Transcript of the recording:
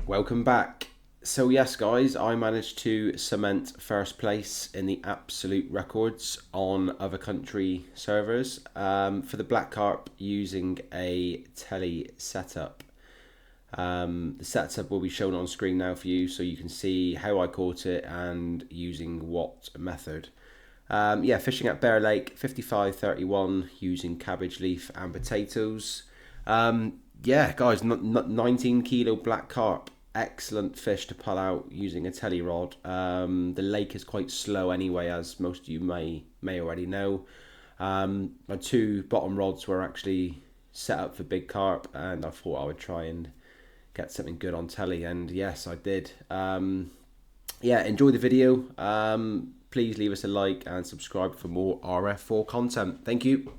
Welcome back. So yes guys, I managed to cement first place in the absolute records on other country servers for the black carp using a tele setup. The setup will be shown on screen now for you so you can see how I caught it and using what method. Yeah, fishing at Bear Lake 5531 using cabbage leaf and potatoes. Yeah guys, 19 kilo black carp. Excellent fish to pull out using a telly rod. The lake is quite slow anyway, as most of you may already know. My two bottom rods were actually set up for big carp, and I thought I would try and get something good on telly, and yes, I did. Yeah, enjoy the video. Please leave us a like and subscribe for more RF4 content. Thank you.